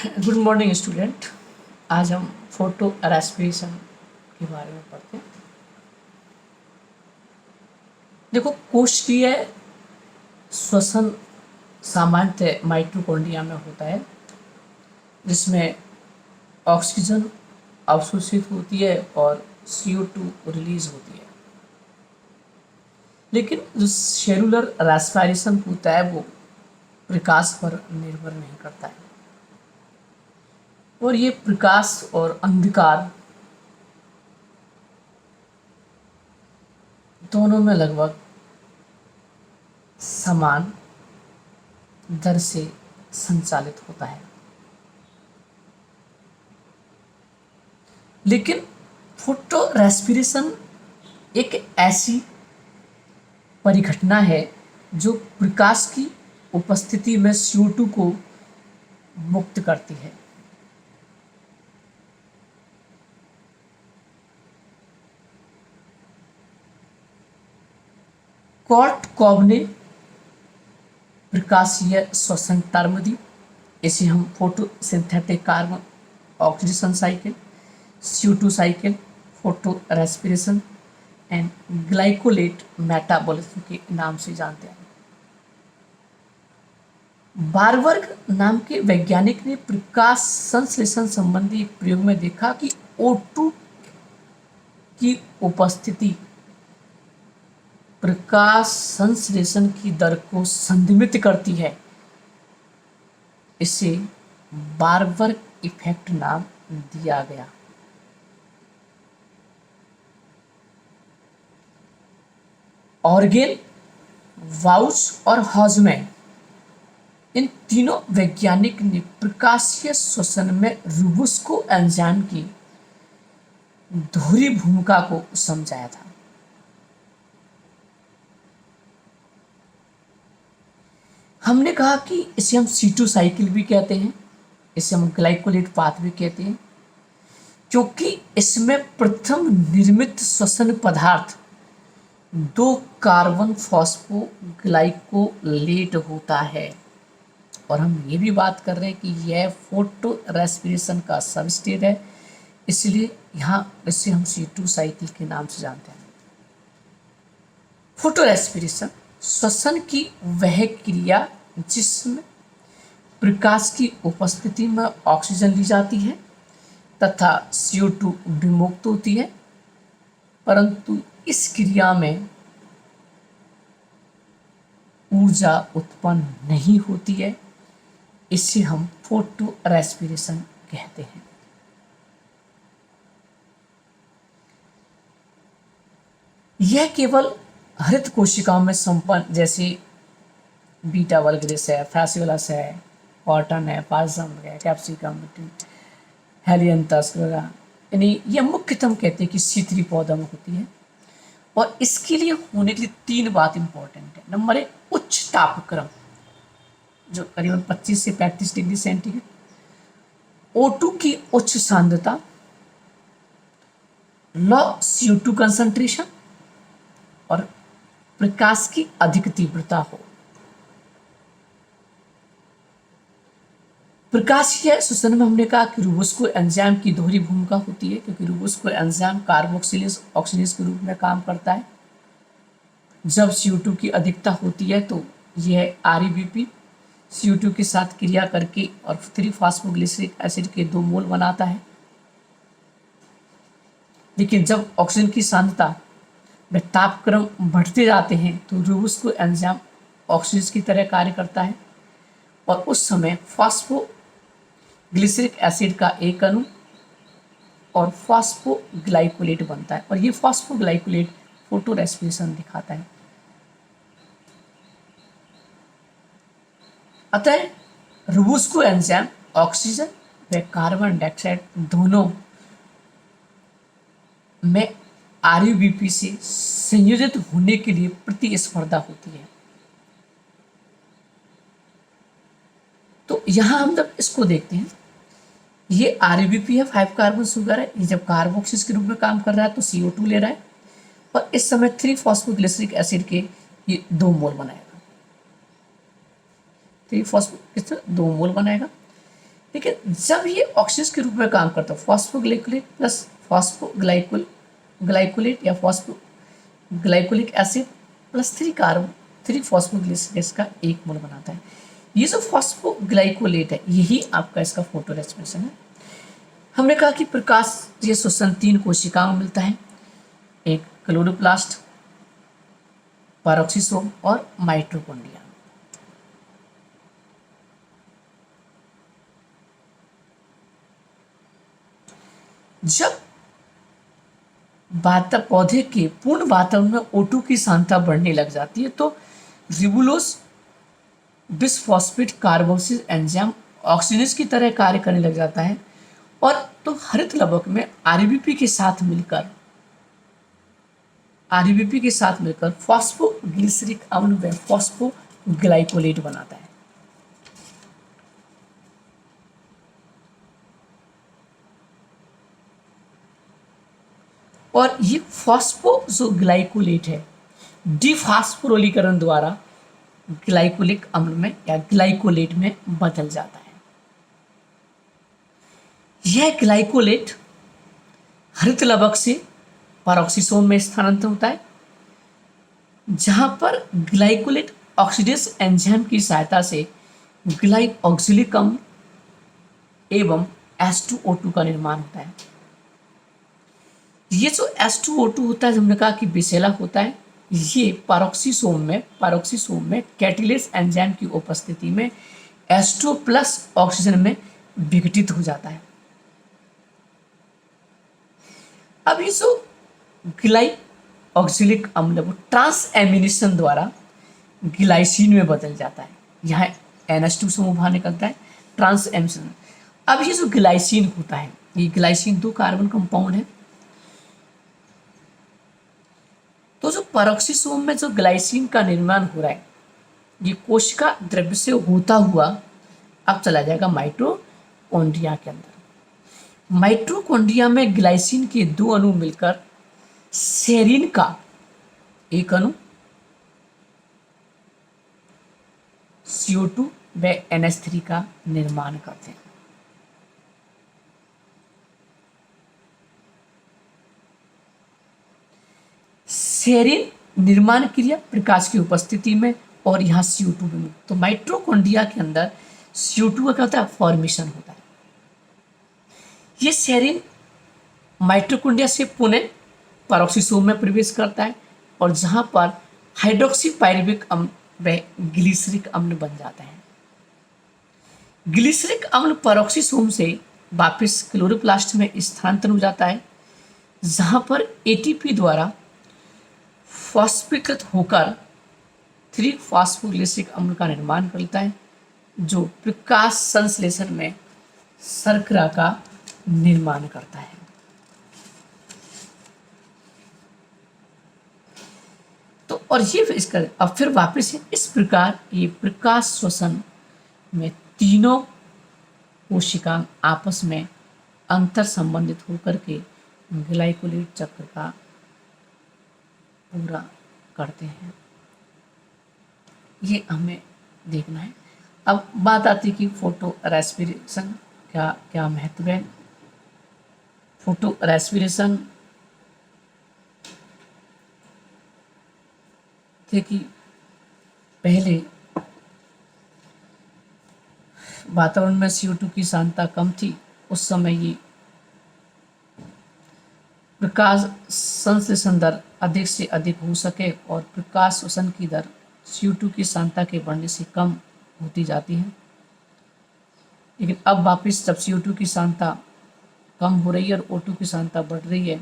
Good morning student. आज हम photo respiration के बारे में पढ़ते हैं। देखो, कोशिकीय श्वसन सामान्यतः माइटोकॉन्ड्रिया में होता है, जिसमें ऑक्सीजन अवशोषित होती है और CO2 रिलीज होती है। लेकिन जो सेलुलर रेस्पिरेशन होता है वो प्रकाश पर निर्भर नहीं करता है, और ये प्रकाश और अंधकार दोनों में लगभग समान दर से संचालित होता है। लेकिन फोटो रेस्पिरेशन एक ऐसी परिघटना है जो प्रकाश की उपस्थिति में CO2 को मुक्त करती है। कॉर्ट कॉब ने प्रकाशीय श्वसन टर्म दी। इसे हम photosynthetic carbon oxidation cycle, CO2 cycle, photo respiration and glycolate metabolism के नाम से जानते हैं। बारबर्ग नाम के वैज्ञानिक ने प्रकाश संश्लेषण संबंधी एक प्रयोग में देखा कि O2 की उपस्थिति प्रकाश संश्लेषण की दर को संदमित करती है। इसे बारबर्ग इफेक्ट नाम दिया गया। ऑर्गेन, वाउच और हॉजमैन, इन तीनों वैज्ञानिक ने प्रकाशीय श्वसन में रोबुस्को एंजाइम की दोहरी भूमिका को समझाया था। हमने कहा कि इसे हम C2 साइकिल भी कहते हैं, इसे हम ग्लाइकोलेट पाथ भी कहते हैं, क्योंकि इसमें प्रथम निर्मित श्वसन पदार्थ 2 कार्बन फॉस्फोग्लाइकोलेट होता है। और हम ये भी बात कर रहे हैं कि यह फोटो रेस्पिरेशन का सबस्ट्रेट है, इसलिए यहाँ इसे हम C2 साइकिल के नाम से जानते हैं। फोटो रेस्पिरेशन श्वसन की वह क्रिया जिसमें प्रकाश की उपस्थिति में ऑक्सीजन ली जाती है तथा CO2 विमुक्त होती है, परंतु इस क्रिया में ऊर्जा उत्पन्न नहीं होती है। इसे हम फोटो रेस्पिरेशन कहते हैं। यह केवल हरित कोशिकाओं में संपन्न, जैसे बीटा वल्गरिस है, फैसियोलस है, कॉटन है, पासम है, कैप्सिकम, हेलियंथस वगैरह, यानी यह मुख्यतः हम कहते हैं कि C3 पौधा में होती है। और इसके लिए होने के लिए 3 बात इंपॉर्टेंट है। नंबर 1, उच्च तापक्रम जो करीबन 25 से 35 डिग्री सेंटीग्रेड, O2 की उच्च सांद्रता, लो CO2 कंसंट्रेशन और प्रकाश की अधिक तीव्रता हो। प्रकाशीय श्वसन में हमने कहा कि रोबुस्को एंजाइम की दोहरी भूमिका होती है, क्योंकि रोबुस्को एंजाइम कार्बोक्सिलेज ऑक्सीडेज के रूप में काम करता है। जब CO2 की अधिकता होती है तो यह ReBP CO2 के साथ क्रिया करके और 3-फॉस्फोग्लिसरिक एसिड के 2 मोल बनाता है। लेकिन जब ऑक्सीजन की सांद्रता में तापक्रम बढ़ते जाते हैं तो रोबुस्को एंजाइम ऑक्सीडेज की तरह कार्य करता है, और उस समय फॉस्फोग्लिसरिक एसिड का एक अणु और फॉस्फोग्लाइकोलेट बनता है, और ये फॉस्फोग्लाइकोलेट फोटो रेस्पिरेशन दिखाता है। अतः रोबुस्को एंजाइम ऑक्सीजन व कार्बन डाइऑक्साइड दोनों में ReBP से संयोजित होने के लिए प्रतिस्पर्धा होती है। तो यहाँ हम जब इसको देखते हैं, ये ReBP है, 5 कार्बन शुगर है, ये जब कार्बोक्सिल के रूप में काम कर रहा है तो CO2 ले रहा है, और इस समय 3-फॉस्फोग्लिसरिक एसिड के ये 2 मोल बनाएगा। 3 फॉस्फो 2 मोल बनाएगा। लेकिन जब ये ऑक्सीजन के रूप में काम करता है, फॉस्फोग्लाइकोलेट प्लस ग्लाइकोलेट या फॉस्फोग्लाइकोलिक एसिड प्लस 3 फॉस्फोग्लिसरेट्स का एक मोल बनाता है। ये जो फॉस्फोग्लाइकोलेट है यही आपका इसका फोटो रेस्पिरेशन है। हमने कहा कि प्रकाश ये श्वसन 3 कोशिकाओं में मिलता है, एक क्लोरोप्लास्ट, पैरोक्सिसोम और माइटोकॉन्ड्रिया। जब पौधे के पूर्ण वातावरण में O2 की सांद्रता बढ़ने लग जाती है तो रिबुलोस बिसफॉस्फेट कार्बोक्सिल एंजाइम ऑक्सीजन की तरह कार्य करने लग जाता है और तो हरित लवक में आरबीपी के साथ मिलकर फॉस्फोग्लिसरिक अम्ल व फॉस्फोग्लाइकोलेट बनाता है। और ये फॉस्फोग्लाइकोलेट है डिफॉस्फोरिलीकरण द्वारा ग्लाइकोलिक अम्ल में या ग्लाइकोलेट में बदल जाता है। यह ग्लाइकोलेट हरित लवक से पैरोक्सिसोम में स्थानांतरित होता है, जहां पर ग्लाइकोलेट ऑक्सीडेज एंजाइम की सहायता से ग्लाइकोक्सिलिक अम्ल एवं H2O2 का निर्माण होता है। ये जो H2O2 होता है, हमने कहा कि विषैला होता है, ये पैरोक्सिसोम में कैटालेस एंजाइम की उपस्थिति में H2 प्लस ऑक्सीजन में विघटित हो जाता है। अब ये जो ग्लाइकोक्सिलिक अम्ल वो ट्रांसएमिनेशन द्वारा ग्लाइसिन में बदल जाता है। यहाँ NH2 समूह बाहर निकलता है, ट्रांसएमिनेशन। अब ये जो ग्लाइसिन होता है, ये ग्लाइसिन 2 कार्बन कंपाउंड है। तो जो पैरोक्सिसोम में जो ग्लाइसिन का निर्माण हो रहा है, ये कोशिका द्रव्य से होता हुआ अब चला जाएगा माइटोकॉन्ड्रिया के अंदर। माइटोकॉन्ड्रिया में ग्लाइसिन के 2 अणु मिलकर सेरीन का एक अणु CO2 व NH3 का निर्माण करते हैं। सेरीन निर्माण क्रिया प्रकाश की उपस्थिति में और यहाँ CO2 में, तो माइटोकॉन्ड्रिया के अंदर CO2 का क्या होता है, फॉर्मेशन होता है। ये सेरीन माइटोकॉन्ड्रिया से पुनः पैरोक्सिसोम में प्रवेश करता है और जहाँ पर हाइड्रोक्सी पायरुविक अम्ल व ग्लिसरिक अम्ल बन जाता है। ग्लिसरिक अम्ल पैरोक्सिसोम से वापस क्लोरोप्लास्ट में स्थानांतरित हो जाता है, जहाँ पर ATP द्वारा फॉस्फीकृत होकर 3 फॉस्फोग्लिसरिक अम्ल का निर्माण करता है, जो प्रकाश संश्लेषण में शर्करा का निर्माण करता है। तो और ये इसका अब फिर वापस इस प्रकार ये प्रकाश श्वसन में तीनों कोशिकाएं आपस में अंतर संबंधित होकर के ग्लाइकोलेट चक्र का पूरा करते हैं। ये हमें देखना है। अब बात आती है कि फोटो रेस्पिरेशन क्या क्या महत्व है। फोटो रेस्पिरेशन थे कि पहले वातावरण में CO2 की सांद्रता कम थी, उस समय ये प्रकाश संश्लेषण दर अधिक से अधिक हो सके और प्रकाश शोषण की दर CO2 की सांद्रता के बढ़ने से कम होती जाती है। लेकिन अब वापस जब CO2 की सांद्रता कम हो रही है और O2 की सांद्रता बढ़ रही है,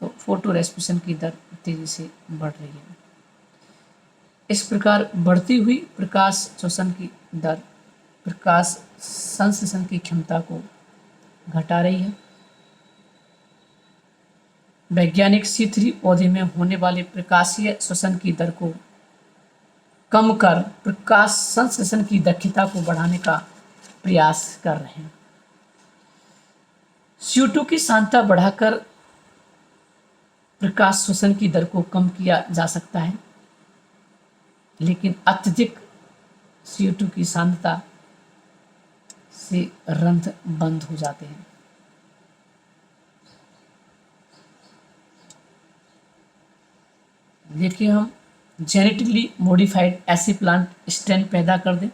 तो फोटो रेस्पिरेशन की दर तेजी से बढ़ रही है। इस प्रकार बढ़ती हुई प्रकाश शोषण की दर प्रकाश संश्लेषण की क्षमता को घटा रही है। वैज्ञानिक C3 पौधे में होने वाले प्रकाशीय श्वसन की दर को कम कर प्रकाश संश्लेषण की दक्षता को बढ़ाने का प्रयास कर रहे हैं। CO2 की सांद्रता बढ़ाकर प्रकाश श्वसन की दर को कम किया जा सकता है, लेकिन अत्यधिक CO2 की सांद्रता से रंध्र बंद हो जाते हैं। देखिए, हम जेनेटिकली मॉडिफाइड ऐसे प्लांट स्ट्रेन पैदा कर दें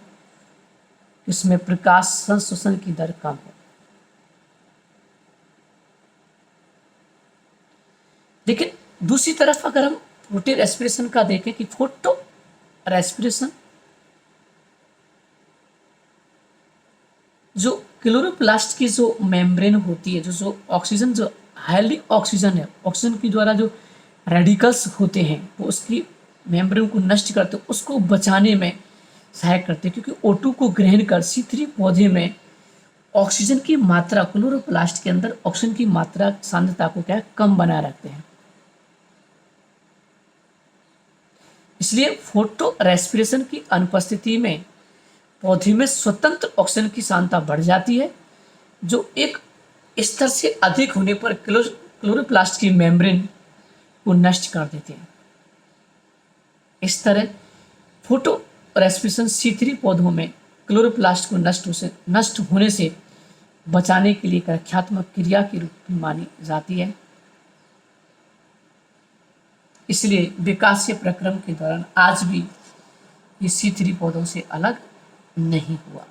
इसमें प्रकाश संश्लेषण की दर कम हो। लेकिन दूसरी तरफ अगर हम फोटो रेस्पिरेशन का देखें कि फोटो रेस्पिरेशन जो क्लोरोप्लास्ट की जो मेम्ब्रेन होती है, जो ऑक्सीजन, जो हाईली ऑक्सीजन है, ऑक्सीजन के द्वारा जो रेडिकल्स होते हैं वो उसकी मेम्ब्रेन को नष्ट करते, उसको बचाने में सहायक करते हैं, क्योंकि O2 को ग्रहण कर C3 पौधे में ऑक्सीजन की मात्रा, क्लोरोप्लास्ट के अंदर ऑक्सीजन की मात्रा सांद्रता को क्या कम बनाए रखते हैं। इसलिए फोटो रेस्पिरेशन की अनुपस्थिति में पौधे में स्वतंत्र ऑक्सीजन की सांद्रता बढ़ जाती है, जो एक स्तर से अधिक होने पर क्लोरोप्लास्ट की मेम्ब्रेन को नष्ट कर देते हैं। इस तरह फोटो रेस्पिरेशन C3 पौधों में क्लोरोप्लास्ट को नष्ट होने से बचाने के लिए रक्षात्मक क्रिया के रूप में मानी जाती है। इसलिए विकासीय प्रक्रम के दौरान आज भी ये C3 पौधों से अलग नहीं हुआ।